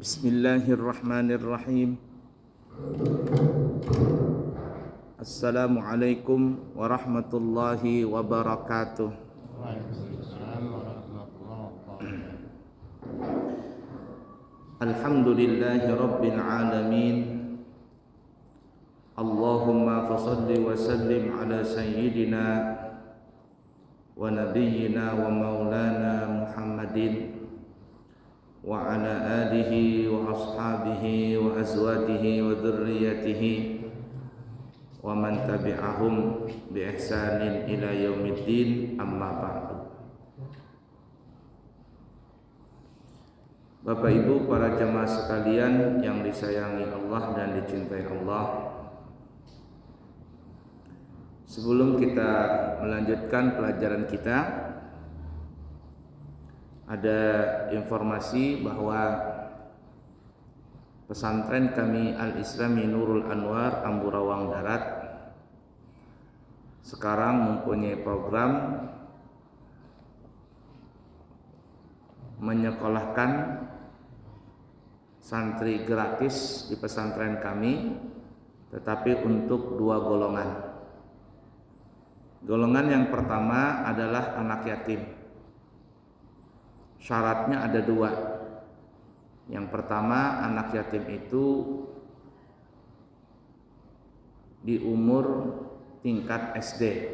Bismillahirrahmanirrahim. Assalamualaikum warahmatullahi wabarakatuh. Waalaikumsalam warahmatullahi wabarakatuh. Alhamdulillahi rabbil alamin. Allahumma fasalli wa sallim ala sayyidina wa nabiyyina wa maulana Muhammadin wa ala alihi wa ashabihi wa azwajihi wa dhurriyyatihi wa man tabi'ahum bi ihsanin ila yaumiddin, amma ba'du. Bapak Ibu para jemaah sekalian yang disayangi Allah dan dicintai Allah, sebelum kita melanjutkan pelajaran kita, ada informasi bahwa pesantren kami Al-Islami Nurul Anwar Amburawang Darat sekarang mempunyai program menyekolahkan santri gratis di pesantren kami, tetapi untuk dua golongan. Golongan yang pertama adalah anak yatim. Syaratnya ada dua. Yang pertama, anak yatim itu di umur tingkat SD.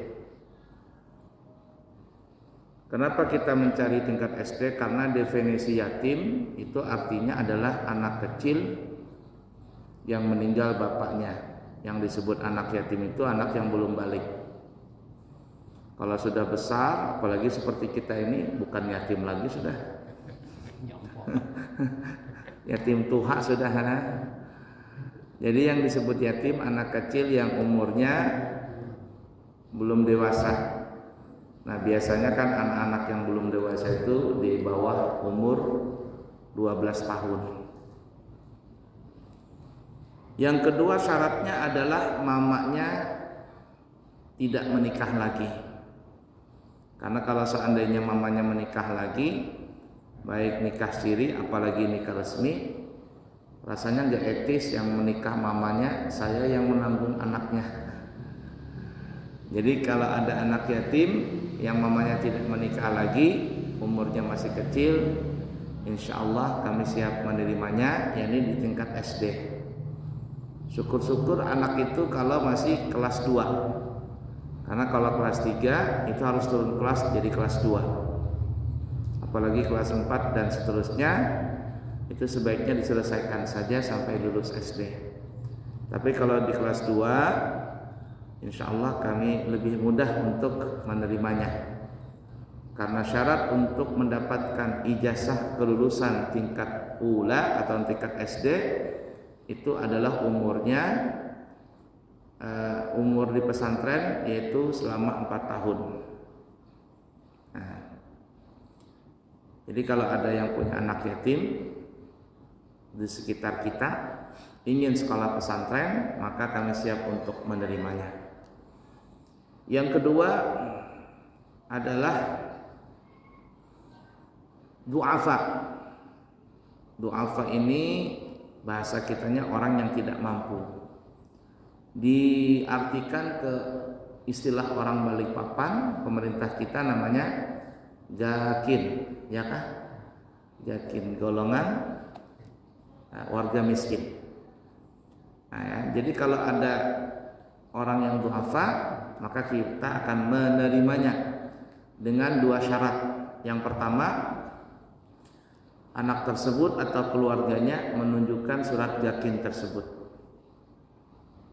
Kenapa kita mencari tingkat SD? Karena definisi yatim itu artinya adalah anak kecil yang meninggal bapaknya. Yang disebut anak yatim itu anak yang belum balik. Kalau sudah besar, apalagi seperti kita ini, bukan yatim lagi sudah. Yatim tuha sudah. Jadi yang disebut yatim anak kecil yang umurnya belum dewasa. Nah, biasanya kan anak-anak yang belum dewasa itu di bawah umur 12 tahun. Yang kedua syaratnya adalah mamanya tidak menikah lagi. Karena kalau seandainya mamanya menikah lagi, baik nikah siri apalagi nikah resmi, rasanya nggak etis yang menikah mamanya, saya yang menanggung anaknya. Jadi kalau ada anak yatim yang mamanya tidak menikah lagi, umurnya masih kecil, insya Allah kami siap menerimanya, yakni di tingkat SD. Syukur-syukur anak itu kalau masih kelas 2. Karena kalau kelas 3 itu harus turun kelas jadi kelas 2. Apalagi kelas 4 dan seterusnya, itu sebaiknya diselesaikan saja sampai lulus SD. Tapi kalau di kelas 2, insya Allah kami lebih mudah untuk menerimanya. Karena syarat untuk mendapatkan ijazah kelulusan tingkat ula atau tingkat SD itu adalah umurnya umur di pesantren yaitu selama 4 tahun. Nah, jadi kalau ada yang punya anak yatim di sekitar kita ingin sekolah pesantren, maka kami siap untuk menerimanya. Yang kedua adalah du'afa. Du'afa ini bahasa kitanya orang yang tidak mampu. Diartikan ke istilah orang Balikpapan, pemerintah kita namanya jakin, ya kah? Jakin, golongan warga miskin. Nah, ya, jadi kalau ada orang yang du'afa, maka kita akan menerimanya dengan dua syarat. Yang pertama, anak tersebut atau keluarganya menunjukkan surat yakin tersebut.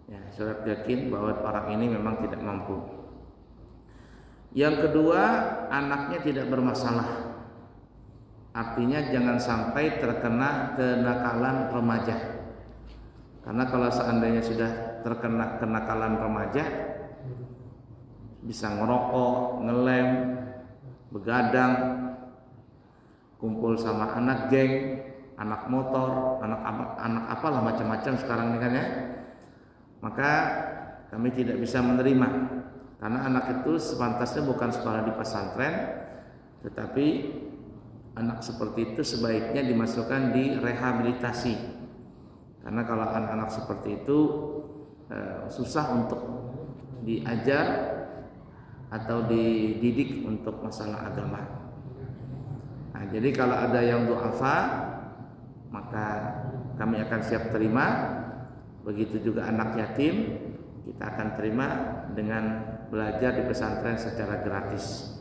Ya, surat yakin bahwa orang ini memang tidak mampu. Yang kedua, anaknya tidak bermasalah. Artinya jangan sampai terkena kenakalan remaja. Karena kalau seandainya sudah terkena kenakalan remaja, bisa ngerokok, ngelem, begadang, kumpul sama anak geng, anak motor, anak apalah macam-macam sekarang ini kan ya. Maka kami tidak bisa menerima, karena anak itu sepantasnya bukan sekolah di pesantren, tetapi anak seperti itu sebaiknya dimasukkan di rehabilitasi. Karena kalau anak-anak seperti itu susah untuk diajar atau dididik untuk masalah agama. Nah, jadi kalau ada yang du'afa, maka kami akan siap terima. Begitu juga anak yatim, kita akan terima dengan belajar di pesantren secara gratis.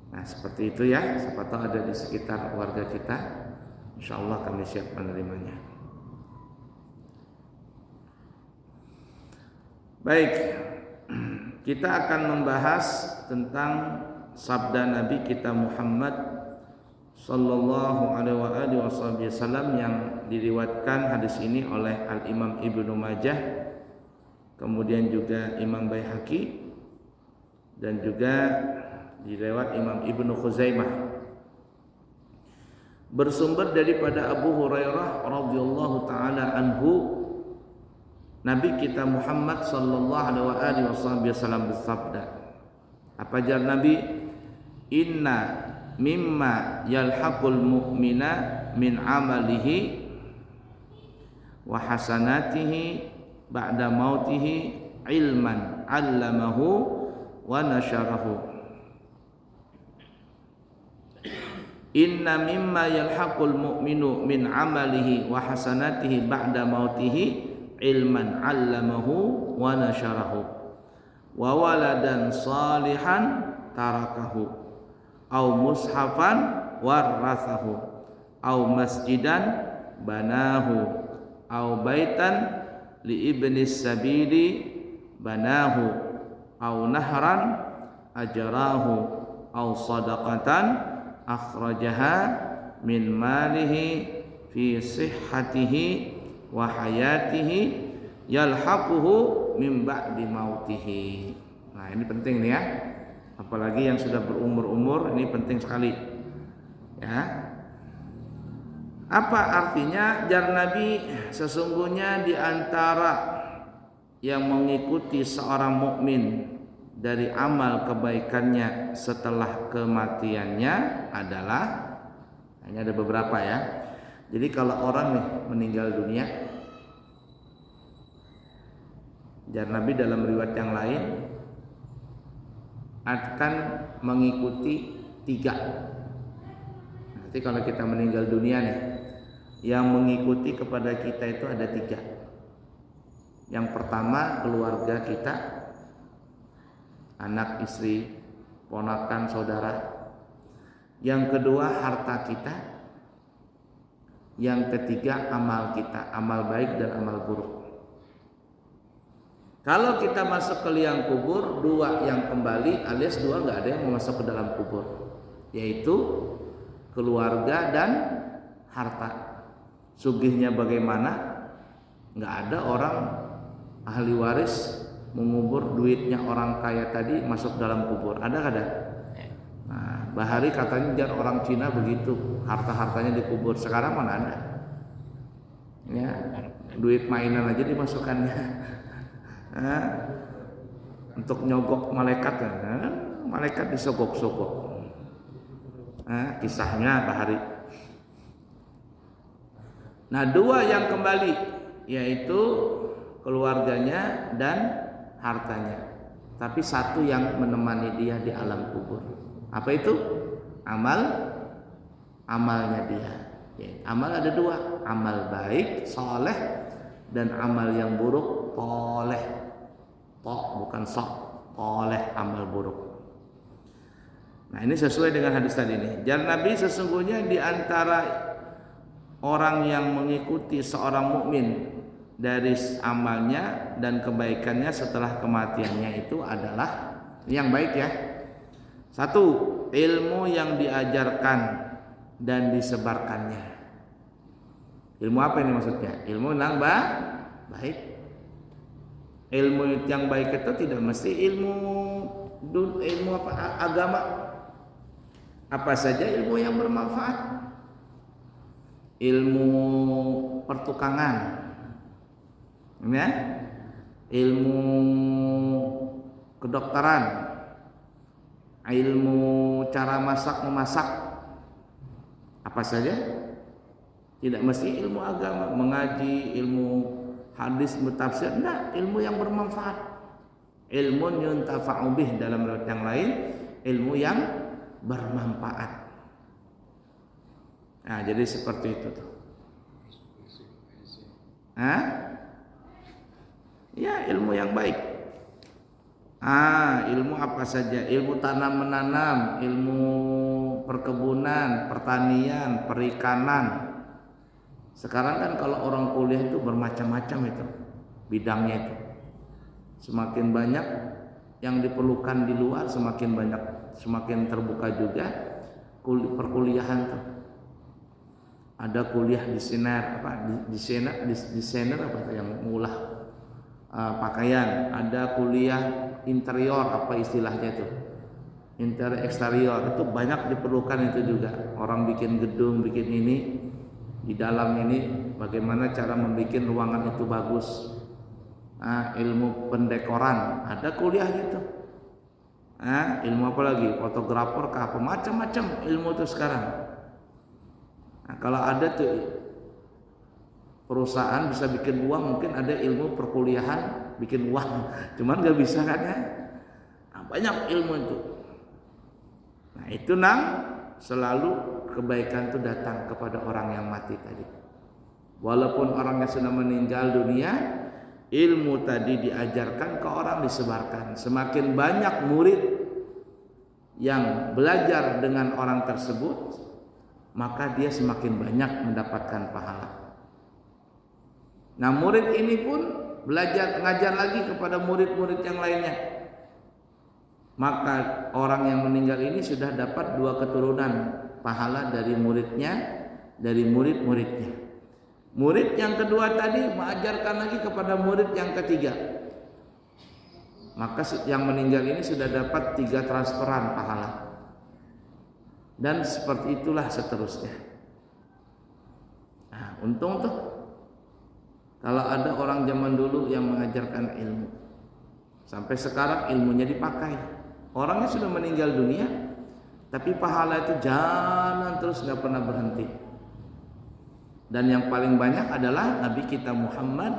Nah, seperti itu ya. Siapa tahu ada di sekitar warga kita, insya Allah kami siap menerimanya. Baik, kita akan membahas tentang sabda Nabi kita Muhammad sallallahu alaihi wasallam yang diriwayatkan hadis ini oleh Al-Imam Ibnu Majah, kemudian juga Imam Baihaqi, dan juga diriwayat Imam Ibnu Khuzaimah, bersumber daripada Abu Hurairah radhiyallahu taala anhu. Nabi kita Muhammad sallallahu alaihi wasallam bersabda, apa jar Nabi? Inna mimma yalhaqul mu'mina min amalihi wa hasanatihi ba'da mautihi ilman 'allamahu wa nasyarahu. Inna mimma yalhaqul mu'minu min amalihi wa hasanatihi ba'da mautihi ilman 'allamahu wa nasyarahu wa waladan salihan tarakahu au mushafan warathahu au masjidan banahu au baitan li ibnis sabili banahu au nahran ajarahu au sadaqatan akhrajaha min malihi fi sihhatihi wa hayatihi yalhaquhu min ba'di mautihi. Nah, ini penting nih ya. Apalagi yang sudah berumur-umur, ini penting sekali. Ya. Apa artinya jar Nabi? Sesungguhnya di antara yang mengikuti seorang mukmin dari amal kebaikannya setelah kematiannya adalah, ini ada beberapa ya. Jadi kalau orang nih meninggal dunia, jar Nabi dalam riwayat yang lain akan mengikuti 3. Nanti kalau kita meninggal dunia nih, yang mengikuti kepada kita itu ada 3. Yang pertama keluarga kita, anak, istri, ponakan, saudara. Yang kedua harta kita. Yang ketiga amal kita, amal baik dan amal buruk. Kalau kita masuk ke liang kubur, 2 yang kembali alias 2 nggak ada yang mau masuk ke dalam kubur, yaitu keluarga dan harta. Sugihnya bagaimana? Nggak ada orang ahli waris mengubur duitnya orang kaya tadi masuk dalam kubur. Ada? Nah, Bahari katanya jar orang Cina begitu, harta-hartanya dikubur. Sekarang mana ada? Ya, duit mainan aja dimasukkannya. Nah, untuk nyogok malaikat, malaikat disogok-sogok. Nah, kisahnya Bahari. Nah, 2 yang kembali yaitu keluarganya dan hartanya. Tapi 1 yang menemani dia di alam kubur. Apa itu? Amalnya dia. Ya, amal ada 2, amal baik, soleh, dan amal yang buruk, toleh. Bukan sok, toleh, amal buruk. Nah, ini sesuai dengan hadis tadi nih. Jar Nabi sesungguhnya di antara orang yang mengikuti seorang mukmin dari amalnya dan kebaikannya setelah kematiannya itu adalah yang baik ya. 1, ilmu yang diajarkan dan disebarkannya. Ilmu apa ini maksudnya? Ilmu yang baik. Ilmu yang baik itu tidak mesti ilmu agama. Apa saja ilmu yang bermanfaat. Ilmu pertukangan, ya, ilmu kedokteran, ilmu cara memasak, Apa saja? Tidak mesti ilmu agama, mengaji, ilmu hadis, tafsir, enggak, ilmu yang bermanfaat. Ilmu yuntafa'u bih, dalam riwayat yang lain, ilmu yang bermanfaat. Nah, jadi seperti itu tuh. Ya, ilmu yang baik. Ilmu apa saja? Ilmu tanam menanam, ilmu perkebunan, pertanian, perikanan. Sekarang kan kalau orang kuliah itu bermacam-macam itu bidangnya itu. Semakin banyak yang diperlukan di luar, semakin banyak, semakin terbuka juga perkuliahan tuh. Ada kuliah desainer desainer apa tuh yang mengolah pakaian, ada kuliah interior, apa istilahnya itu, interior eksterior, itu banyak diperlukan itu juga. Orang bikin gedung, bikin ini di dalam ini, bagaimana cara membuat ruangan itu bagus. Ilmu pendekoran, ada kuliah gitu. Ilmu apa lagi? Fotografer kah? Macam-macam ilmu itu sekarang. Kalau ada tuh perusahaan bisa bikin uang, mungkin ada ilmu perkuliahan bikin uang, cuman nggak bisa kan ya? Banyak ilmu itu. Nah itu selalu kebaikan itu datang kepada orang yang mati tadi. Walaupun orangnya sudah meninggal dunia, ilmu tadi diajarkan ke orang, disebarkan. Semakin banyak murid yang belajar dengan orang tersebut, maka dia semakin banyak mendapatkan pahala. Nah murid ini pun belajar ngajar lagi kepada murid-murid yang lainnya, maka orang yang meninggal ini sudah dapat 2 keturunan pahala dari muridnya, dari murid-muridnya. Murid yang kedua tadi mengajarkan lagi kepada murid yang ketiga, maka yang meninggal ini sudah dapat 3 transferan pahala. Dan seperti itulah seterusnya. Nah, untung tuh kalau ada orang zaman dulu yang mengajarkan ilmu, sampai sekarang ilmunya dipakai. Orangnya sudah meninggal dunia, tapi pahala itu jalan terus, nggak pernah berhenti. Dan yang paling banyak adalah Nabi kita Muhammad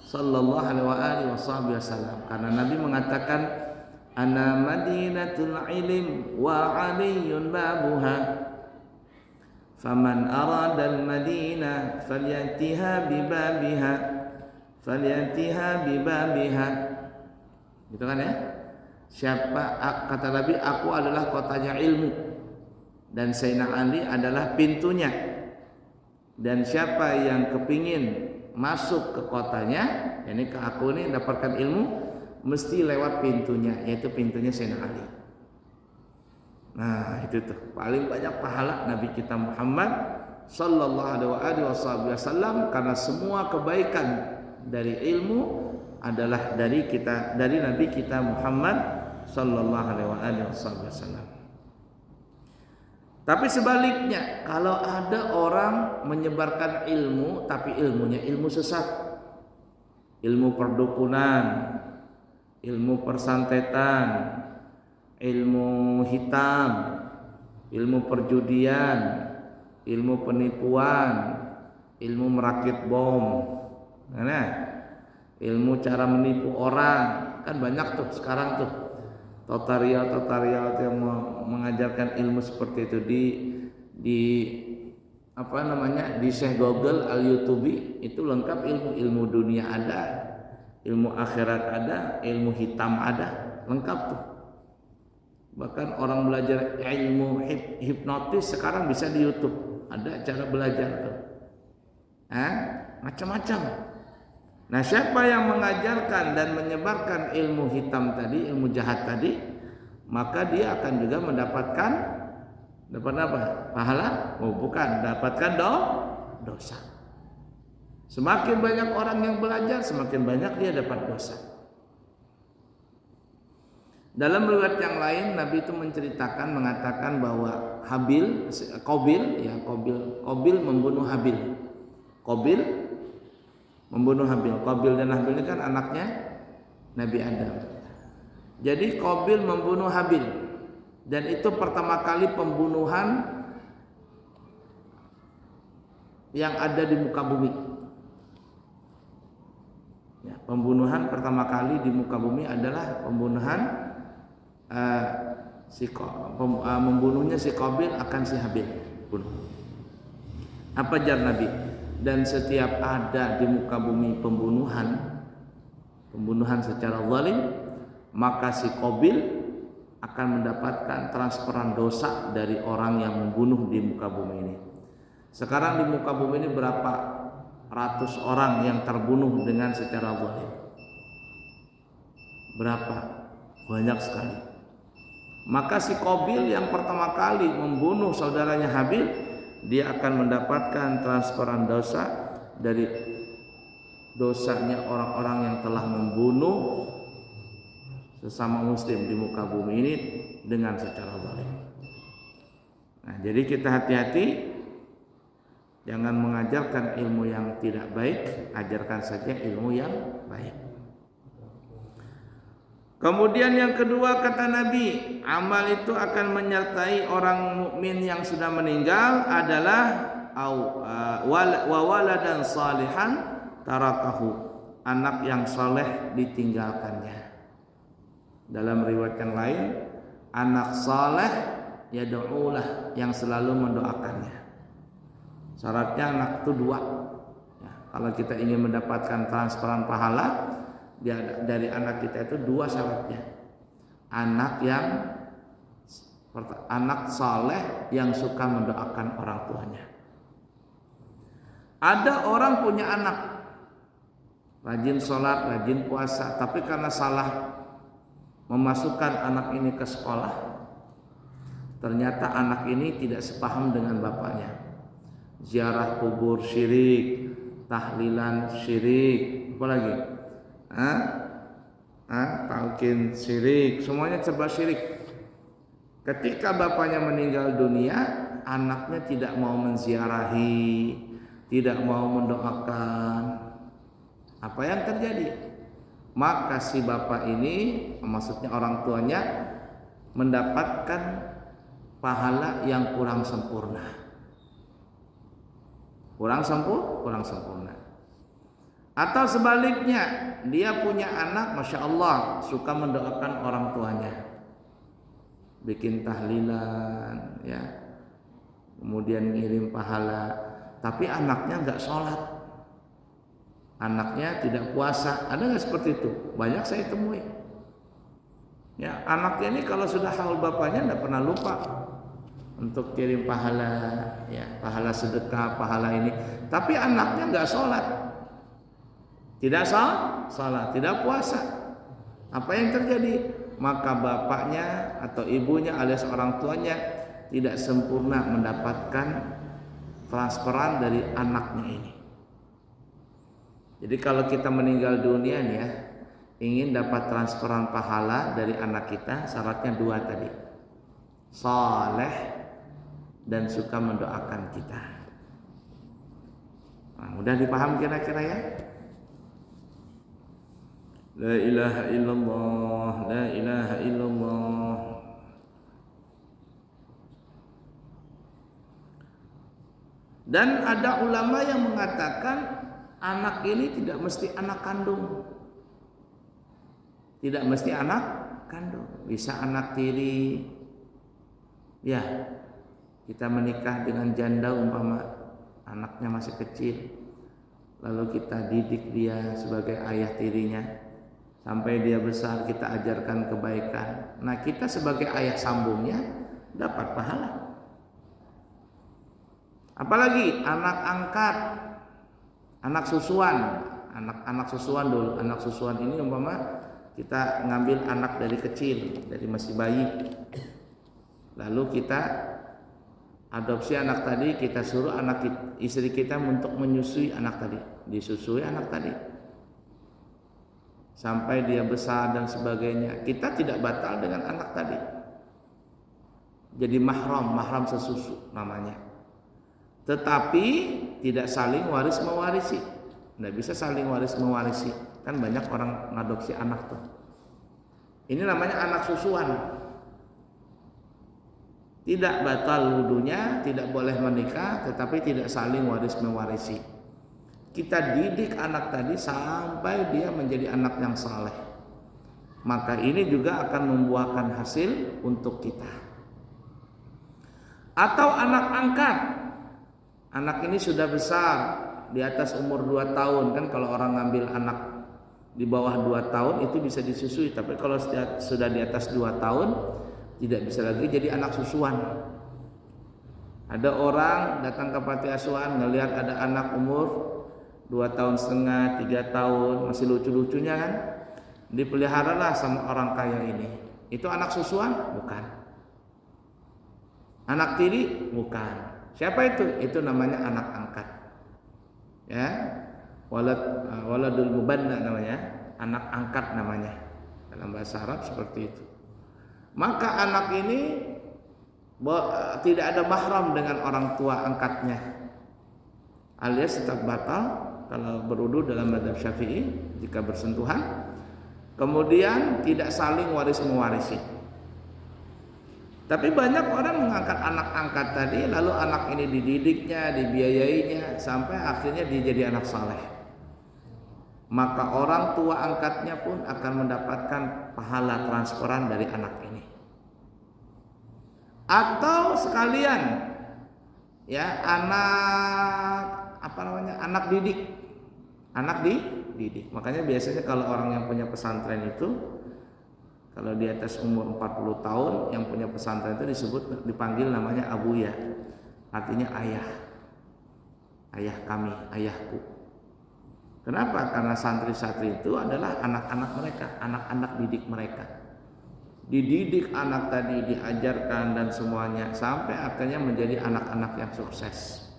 sallallahu alaihi wasallam, karena Nabi mengatakan, ana madinatul ilm wa aliyun babuha, faman arada al madinah falyatiha bibabiha, gitu kan ya. Siapa, kata Nabi, aku adalah kotanya ilmu dan Sayyidina Ali adalah pintunya, dan siapa yang kepingin masuk ke kotanya, ini ke aku ini dapatkan ilmu, mesti lewat pintunya, yaitu pintunya Sayyidina Ali. Nah itu tuh paling banyak pahala Nabi kita Muhammad sallallahu alaihi wasallam, karena semua kebaikan dari ilmu adalah dari Nabi kita Muhammad sallallahu alaihi wasallam. Tapi sebaliknya, kalau ada orang menyebarkan ilmu tapi ilmunya ilmu sesat, ilmu perdukunan, ilmu persantetan, ilmu hitam, ilmu perjudian, ilmu penipuan, ilmu merakit bom, ilmu cara menipu orang, kan banyak tuh sekarang tuh tutorial yang mengajarkan ilmu seperti itu di apa namanya, di Syekh Google, al YouTube itu lengkap ilmu dunia ada, ilmu akhirat ada, ilmu hitam ada, lengkap tuh. Bahkan orang belajar ilmu hipnotis sekarang bisa di YouTube, ada cara belajar tuh. Macam-macam. Nah, siapa yang mengajarkan dan menyebarkan ilmu hitam tadi, ilmu jahat tadi, maka dia akan juga dapat apa? Pahala? Bukan, dapatkan dosa. Semakin banyak orang yang belajar, semakin banyak dia dapat dosa. Dalam riwayat yang lain, Nabi itu mengatakan bahwa Qabil membunuh Habil. Qabil dan Habil ini kan anaknya Nabi Adam. Jadi Qabil membunuh Habil, dan itu pertama kali pembunuhan yang ada di muka bumi. Ya, pembunuhan pertama kali di muka bumi adalah pembunuhan membunuhnya si Qabil akan si Habil bunuh. Apa jar Nabi? Dan setiap ada di muka bumi pembunuhan secara zalim, maka si Qabil akan mendapatkan transferan dosa dari orang yang membunuh di muka bumi ini. Sekarang di muka bumi ini berapa ratus orang yang terbunuh dengan secara zalim? Berapa? Banyak sekali. Maka si Qabil yang pertama kali membunuh saudaranya Habil, dia akan mendapatkan transferan dosa dari dosanya orang-orang yang telah membunuh sesama muslim di muka bumi ini dengan secara zalim. Nah, jadi kita hati-hati, jangan mengajarkan ilmu yang tidak baik, ajarkan saja ilmu yang baik. Kemudian yang kedua kata Nabi, amal itu akan menyertai orang mukmin yang sudah meninggal adalah waladan salihan tarakahu, anak yang saleh ditinggalkannya. Dalam riwayat yang lain, anak saleh yad'ulah, yang selalu mendoakannya. Syaratnya anak itu dua. Ya, kalau kita ingin mendapatkan transferan pahala dari anak kita itu dua syaratnya. Anak saleh yang suka mendoakan orang tuanya. Ada orang punya anak rajin sholat, rajin puasa, tapi karena salah memasukkan anak ini ke sekolah, ternyata anak ini tidak sepaham dengan bapaknya. Ziarah kubur syirik, tahlilan syirik, apa lagi? Talqin syirik, semuanya serba syirik. Ketika bapaknya meninggal dunia, anaknya tidak mau menziarahi, tidak mau mendoakan. Apa yang terjadi? Maka si bapak ini, maksudnya orang tuanya, mendapatkan pahala yang kurang sempurna. Kurang sempurna. Atau sebaliknya, dia punya anak, masya Allah, suka mendoakan orang tuanya, bikin tahlilan, ya, kemudian ngirim pahala, tapi anaknya nggak sholat, anaknya tidak puasa. Ada nggak seperti itu? Banyak saya temui. Ya, anaknya ini kalau sudah haul bapaknya nggak pernah lupa untuk kirim pahala, ya, pahala sedekah, pahala ini. Tapi anaknya nggak sholat, tidak salat, tidak puasa. Apa yang terjadi? Maka bapaknya atau ibunya alias orang tuanya tidak sempurna mendapatkan transferan dari anaknya ini. Jadi kalau kita meninggal dunia nih ya, ingin dapat transferan pahala dari anak kita, syaratnya dua tadi, saleh dan suka mendoakan kita. Nah, mudah dipaham kira-kira ya? La ilaha illallah, la ilaha illallah. Dan ada ulama yang mengatakan anak ini tidak mesti anak kandung. Tidak mesti anak kandung, bisa anak tiri. Ya, kita menikah dengan janda umpama anaknya masih kecil, lalu kita didik dia sebagai ayah tirinya. Sampai dia besar kita ajarkan kebaikan. Nah, kita sebagai ayah sambungnya dapat pahala. Apalagi anak angkat, anak susuan, anak susuan dulu. Anak susuan ini umpama kita ngambil anak dari kecil, dari masih bayi. Lalu kita adopsi anak tadi, kita suruh istri kita untuk menyusui anak tadi, disusui anak tadi sampai dia besar dan sebagainya. Kita tidak batal dengan anak tadi. Jadi mahram sesusu namanya. Tetapi tidak saling waris mewarisi. Tidak bisa saling waris mewarisi. Kan banyak orang ngadopsi anak tuh. Ini namanya anak susuan. Tidak batal wudunya, tidak boleh menikah, tetapi tidak saling waris mewarisi. Kita didik anak tadi sampai dia menjadi anak yang saleh. Maka ini juga akan membuahkan hasil untuk kita. Atau anak angkat. Anak ini sudah besar, di atas umur 2 tahun. Kan kalau orang ngambil anak di bawah 2 tahun itu bisa disusui. Tapi kalau sudah di atas 2 tahun tidak bisa lagi jadi anak susuan. Ada orang datang ke panti asuhan ngelihat ada anak umur 2,5 tahun, 3 tahun, masih lucu-lucunya kan, dipeliharalah sama orang kaya ini. Itu anak susuan? Bukan. Anak tiri? Bukan. Siapa itu? Itu namanya anak angkat. Ya, waladul mubanna namanya, anak angkat namanya. Dalam bahasa Arab seperti itu. Maka anak ini tidak ada mahram dengan orang tua angkatnya, alias tetap batal kalau berwudu dalam mazhab Syafi'i jika bersentuhan. Kemudian tidak saling waris mewarisi. Tapi banyak orang mengangkat anak angkat tadi, lalu anak ini dididiknya, dibiayainya sampai akhirnya dia jadi anak saleh. Maka orang tua angkatnya pun akan mendapatkan pahala transferan dari anak ini. Atau sekalian ya anak didik. Anak didik. Makanya biasanya kalau orang yang punya pesantren itu, kalau di atas umur 40 tahun yang punya pesantren itu dipanggil namanya abuya. Artinya ayah. Ayah kami, ayahku. Kenapa? Karena santri-santri itu adalah anak-anak mereka, anak-anak didik mereka. Dididik anak tadi, diajarkan dan semuanya sampai akhirnya menjadi anak-anak yang sukses.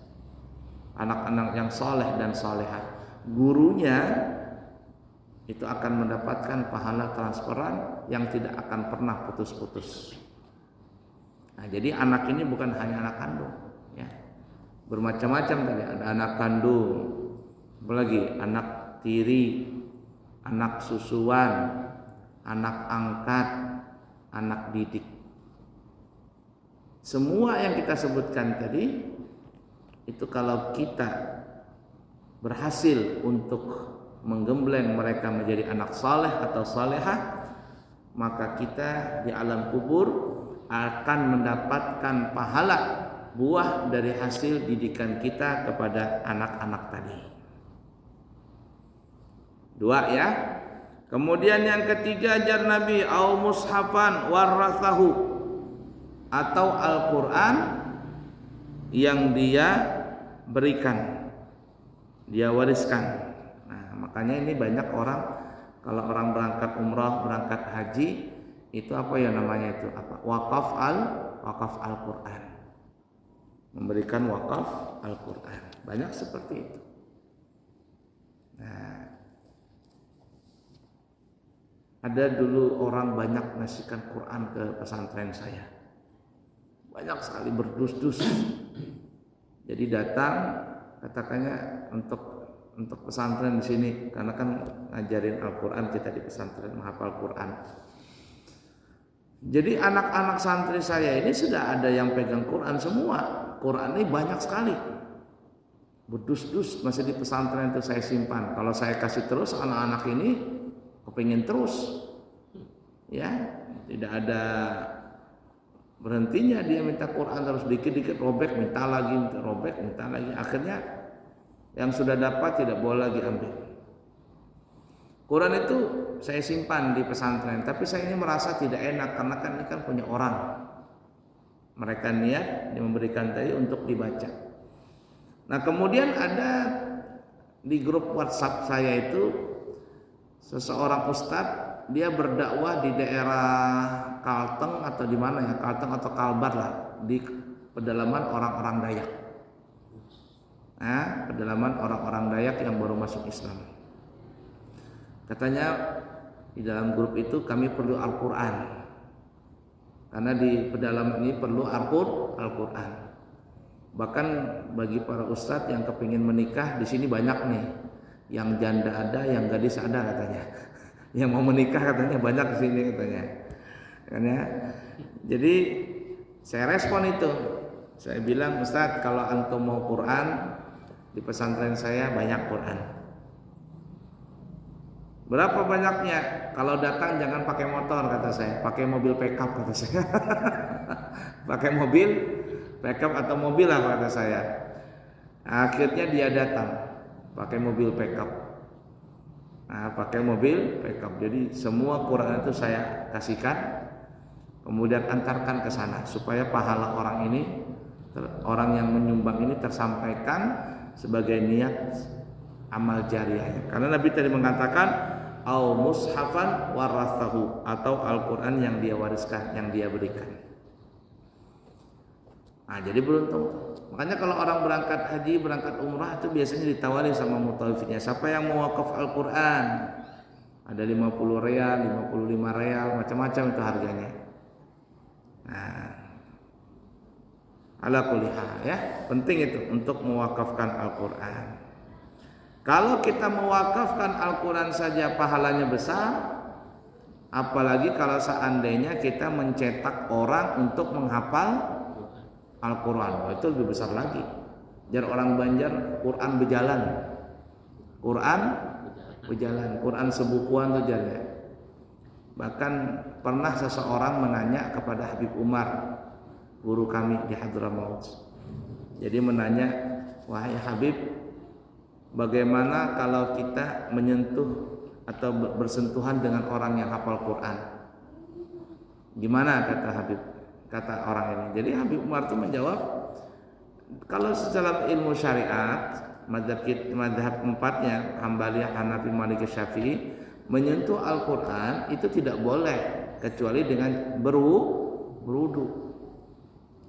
Anak-anak yang soleh dan solehah. Gurunya itu akan mendapatkan pahala transferan yang tidak akan pernah putus-putus. Nah, jadi anak ini bukan hanya anak kandung, ya. Bermacam-macam tadi, ada anak kandung, apalagi anak tiri, anak susuan, anak angkat, anak didik. Semua yang kita sebutkan tadi itu kalau kita berhasil untuk menggembleng mereka menjadi anak saleh atau salehah, maka kita di alam kubur akan mendapatkan pahala buah dari hasil didikan kita kepada anak-anak tadi. 2 ya. Kemudian yang ketiga, ajar Nabi au mushafan warathahu, atau Al-Qur'an yang dia berikan, dia wariskan. Nah, makanya ini banyak orang kalau orang berangkat umrah, berangkat haji, itu apa ya namanya itu? Apa? Wakaf Al-Qur'an. Memberikan wakaf Al-Qur'an. Banyak seperti itu. Nah, ada dulu orang banyak ngasihkan Quran ke pesantren saya. Banyak sekali berdus-dus. Jadi datang katakannya untuk pesantren di sini, karena kan ngajarin Al-Qur'an kita di pesantren, menghafal Quran. Jadi anak-anak santri saya ini sudah ada yang pegang Quran semua. Quran ini banyak sekali. Berdus-dus masih di pesantren itu saya simpan. Kalau saya kasih terus, anak-anak ini kepingin terus. Ya, tidak ada berhentinya dia minta Quran terus, dikit-dikit robek, minta lagi, robek, minta lagi. Akhirnya yang sudah dapat tidak boleh lagi ambil. Quran itu saya simpan di pesantren, tapi saya ini merasa tidak enak karena kan ini kan punya orang. Mereka niat memberikan tadi untuk dibaca. Nah, kemudian ada di grup WhatsApp saya itu seseorang ustadz, dia berdakwah di daerah Kalteng atau di mana ya, Kalteng atau Kalbar lah, di pedalaman orang-orang Dayak. Nah, pedalaman orang-orang Dayak yang baru masuk Islam. Katanya di dalam grup itu kami perlu Al-Quran, karena di pedalaman ini perlu Al-Quran. Bahkan bagi para ustadz yang kepingin menikah di sini banyak nih, yang janda ada, yang gadis ada katanya. Yang mau menikah katanya banyak di sini katanya. Karena jadi Saya respon itu. Saya bilang, Ustadz, kalau antum mau Quran, di pesantren saya banyak Quran. Berapa banyaknya? Kalau datang jangan pakai motor, kata saya, pakai mobil pickup, kata saya. Pakai mobil pickup atau mobil lah, kata saya. Akhirnya dia datang pakai mobil pickup. Nah, pakai mobil pickup. Jadi semua Quran itu saya kasihkan, kemudian antarkan ke sana supaya pahala orang ini, orang yang menyumbang ini tersampaikan sebagai niat amal jariahnya. Karena Nabi tadi mengatakan au mushafan warathahu, atau Al-Qur'an yang dia wariskan, yang dia berikan. Nah, jadi beruntung. Makanya kalau orang berangkat haji, berangkat umrah itu biasanya ditawari sama mutawifnya, siapa yang mau wakaf Al-Qur'an? Ada 50 real, 55 real, macam-macam itu harganya. Nah, ala kulli hal ya, penting itu untuk mewakafkan Al-Qur'an. Kalau kita mewakafkan Al-Quran saja pahalanya besar, apalagi kalau seandainya kita mencetak orang untuk menghafal Al-Quran, itu lebih besar lagi. Jar orang Banjar, Quran berjalan, Quran berjalan, Quran sebukuan tuh jarnya. Bahkan pernah seseorang menanya kepada Habib Umar, guru kami di Hadramaut. Jadi menanya, wahai Habib, bagaimana kalau kita menyentuh atau bersentuhan dengan orang yang hafal Quran? Gimana kata Habib, kata orang ini. Jadi Habib Umar itu menjawab, kalau secara ilmu syariat, mazhab empatnya, Hambaliyah, Hanafi, Maliki, Syafi'i, menyentuh Al-Quran itu tidak boleh kecuali dengan berwudu.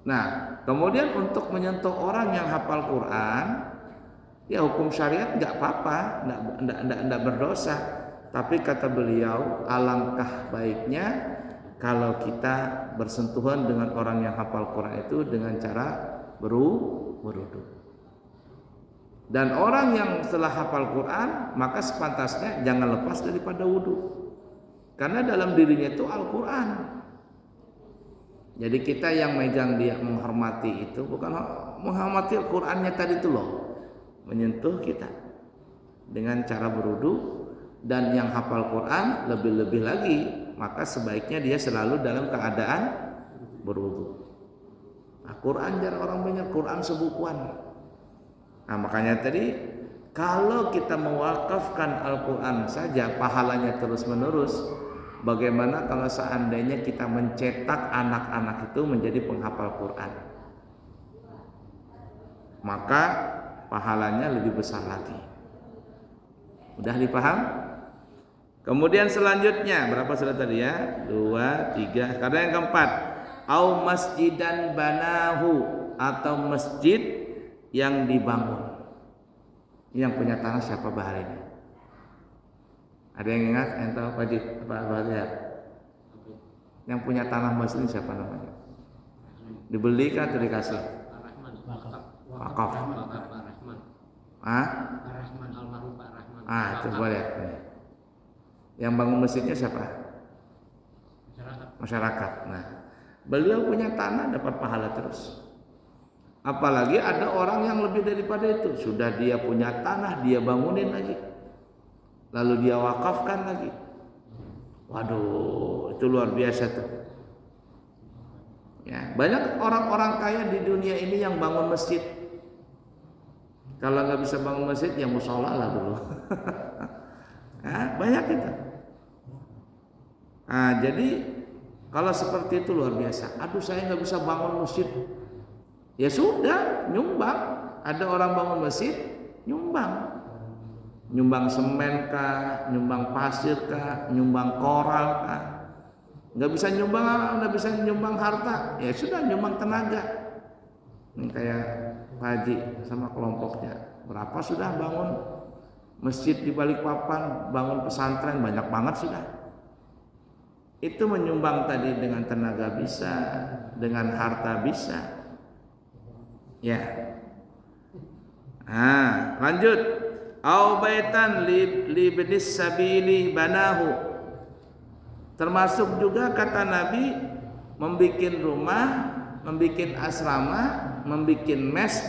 Nah, kemudian untuk menyentuh orang yang hafal Quran, ya hukum syariat nggak apa-apa, nggak berdosa. Tapi kata beliau, alangkah baiknya kalau kita bersentuhan dengan orang yang hafal Quran itu dengan cara berwudu. Dan orang yang setelah hafal Quran, maka sepantasnya jangan lepas daripada wudu, karena dalam dirinya itu Al-Quran. Jadi kita yang megang dia, menghormati itu bukan menghormati Al-Qurannya tadi itu loh, menyentuh kita dengan cara berwudu. Dan yang hafal Quran lebih-lebih lagi, maka sebaiknya dia selalu dalam keadaan berwudu. Nah, Quran jar orang banyak, Quran sebukuan. Nah, makanya tadi kalau kita mewakafkan Al-Quran saja pahalanya terus menerus, bagaimana kalau seandainya kita mencetak anak-anak itu menjadi penghafal Quran? Maka pahalanya lebih besar lagi. Udah dipaham? Kemudian selanjutnya berapa sudah tadi ya? 2, 3. Karena yang keempat, au masjidan banahu, atau masjid yang dibangun. Yang punya tanah siapa bahar ini? Ada yang ingat? Yang tahu Pak Lihat? Yang punya tanah masjid siapa namanya? Dibeli kan atau dikasih? Wakaf. Ah? Coba lihat. Yang bangun masjidnya siapa? Masyarakat. Nah, beliau punya tanah dapat pahala terus. Apalagi ada orang yang lebih daripada itu, sudah dia punya tanah dia bangunin lagi, lalu dia wakafkan lagi. Waduh, itu luar biasa tuh. Ya, banyak orang-orang kaya di dunia ini yang bangun masjid. Kalau nggak bisa bangun masjid, ya musola lah dulu. Nah, banyak itu. Nah, jadi kalau seperti itu luar biasa. Aduh, saya nggak bisa bangun masjid. Ya sudah, nyumbang. Ada orang bangun masjid, nyumbang. Nyumbang semen kah, nyumbang pasir kah, nyumbang koral kah. Nggak bisa nyumbang harta. Ya sudah, nyumbang tenaga. Ini kayak Pak Haji sama kelompoknya. Berapa sudah bangun masjid di Balikpapan, bangun pesantren, banyak banget sudah. Itu menyumbang tadi dengan tenaga bisa, dengan harta bisa. Ya. Nah, lanjut. Au baitan li ibnis sabili banahu. Termasuk juga kata Nabi membikin rumah membikin asrama, membikin mes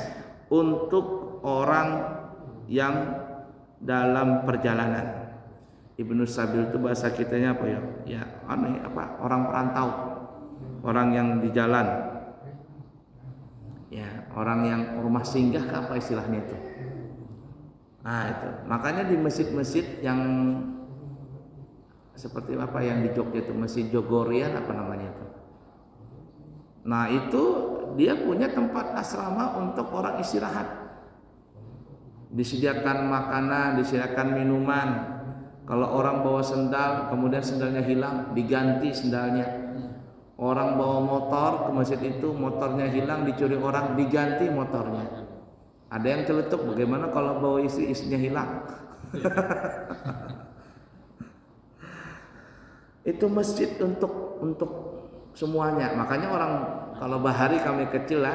untuk orang yang dalam perjalanan. Ibnu Sabil itu bahasa kitanya apa ya? Ya, aneh apa? Orang perantau, orang yang di jalan. Ya, orang yang rumah singgah apa istilahnya itu? Nah, itu. Makanya di masjid-masjid yang seperti apa yang di Jogja itu, Masjid Jogorian apa namanya itu. Nah, itu dia punya tempat asrama untuk orang istirahat. Disediakan makanan, disediakan minuman. Kalau orang bawa sendal, kemudian sendalnya hilang, diganti sendalnya. Orang bawa motor ke masjid itu, motornya hilang, dicuri orang, diganti motornya. Ada yang celetuk, bagaimana kalau bawa istri, istrinya hilang? Itu masjid untuk semuanya. Makanya orang kalau bahari kami kecil lah,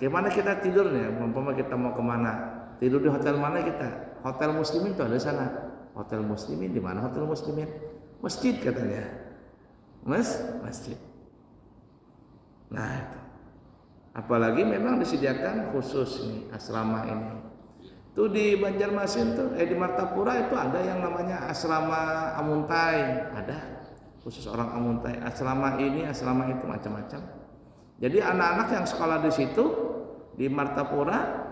gimana kita tidurnya? Umpama kita mau kemana? Tidur di hotel mana kita? Hotel Muslimin itu ada sana. Hotel Muslimin di mana hotel Muslimin? Masjid katanya. Masjid. Nah itu. Apalagi memang disediakan khusus nih asrama ini. Tuh di Banjarmasin tuh, di Martapura itu ada yang namanya asrama Amuntai, ada khusus orang Amuntai. Asrama ini, asrama itu macam-macam. Jadi anak-anak yang sekolah di situ di Martapura,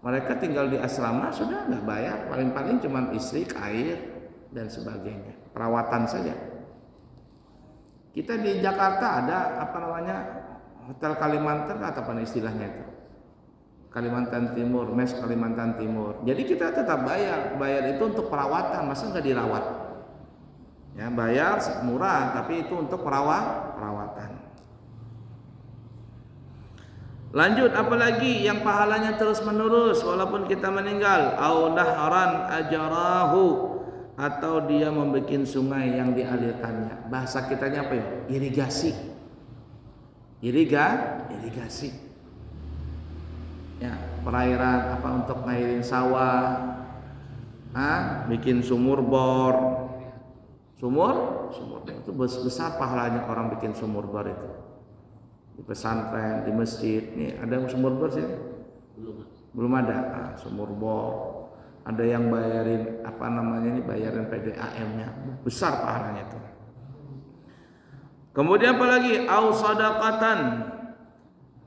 mereka tinggal di asrama sudah nggak bayar, paling-paling cuma listrik, air dan sebagainya, perawatan saja. Kita di Jakarta ada apa namanya Hotel Kalimantan atau apa istilahnya itu, Kalimantan Timur, mes Kalimantan Timur. Jadi kita tetap bayar itu untuk perawatan, masa nggak dirawat? Ya bayar murah, tapi itu untuk perawatan. Lanjut, apalagi yang pahalanya terus menerus walaupun kita meninggal, au nahran ajarahu, atau dia membuat sungai yang dialirkannya. Bahasa kitanya apa ya? Irigasi. Irigasi. Ya, perairan apa untuk ngairin sawah. Bikin sumur bor. Sumur itu besar pahalanya orang bikin sumur bor itu. Di pesantren, di masjid, nih ada sumur bor sih? Belum ada. Sumur bor. Ada yang bayarin apa namanya ini, bayarin PDAM-nya, besar pahalanya itu. Kemudian apalagi au sadaqatan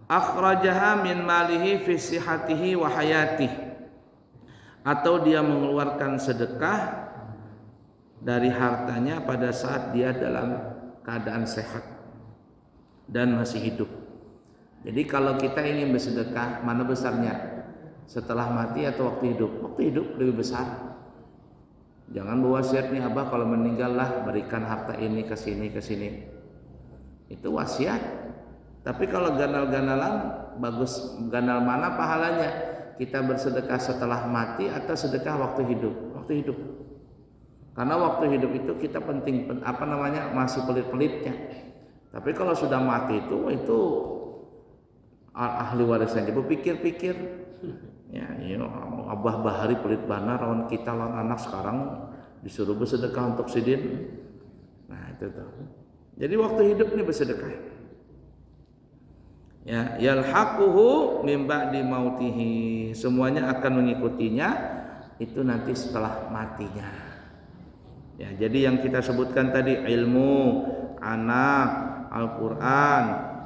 akhrajaha min malihi fi sihhatihi wa hayatihi, atau dia mengeluarkan sedekah dari hartanya pada saat dia dalam keadaan sehat dan masih hidup. Jadi kalau kita ingin bersedekah, mana besarnya? Setelah mati atau waktu hidup? Waktu hidup lebih besar. Jangan berwasiat nih abah kalau meninggal lah berikan harta ini ke sini. Itu wasiat. Tapi kalau ganal-ganalan, bagus ganal mana pahalanya? Kita bersedekah setelah mati atau sedekah waktu hidup? Waktu hidup. Karena waktu hidup itu kita penting apa namanya masih pelit-pelitnya. Tapi kalau sudah mati itu ahli warisnya dia berpikir-pikir. Ya, abah bahari pelit banar lawan kita lawan anak sekarang disuruh bersedekah untuk sidin. Nah itu tuh. Jadi waktu hidup ini bersedekah. Ya, yalhaquhu min ba'di mautihi, semuanya akan mengikutinya itu nanti setelah matinya. Ya, jadi yang kita sebutkan tadi ilmu, anak, Al-Qur'an,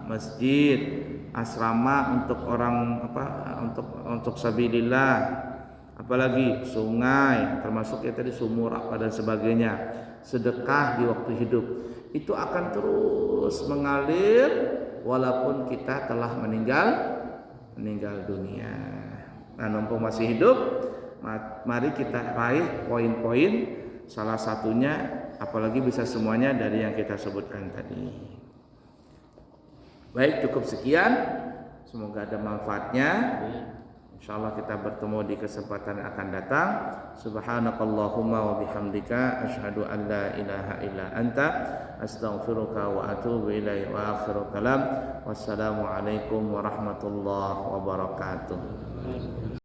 masjid, asrama untuk orang untuk sabilillah, apalagi sungai, termasuk ya tadi sumur apa dan sebagainya, sedekah di waktu hidup itu akan terus mengalir walaupun kita telah meninggal dunia. Nah, mumpung masih hidup, mari kita raih poin-poin, salah satunya apalagi bisa semuanya dari yang kita sebutkan tadi. Baik, cukup sekian. Semoga ada manfaatnya. Insyaallah kita bertemu di kesempatan yang akan datang. Subhanakallahumma wa bihamdika asyhadu an la ilaha illa anta astaghfiruka wa atubu ilaik. Wa akhiru kalam. Wassalamu alaikum warahmatullahi wabarakatuh.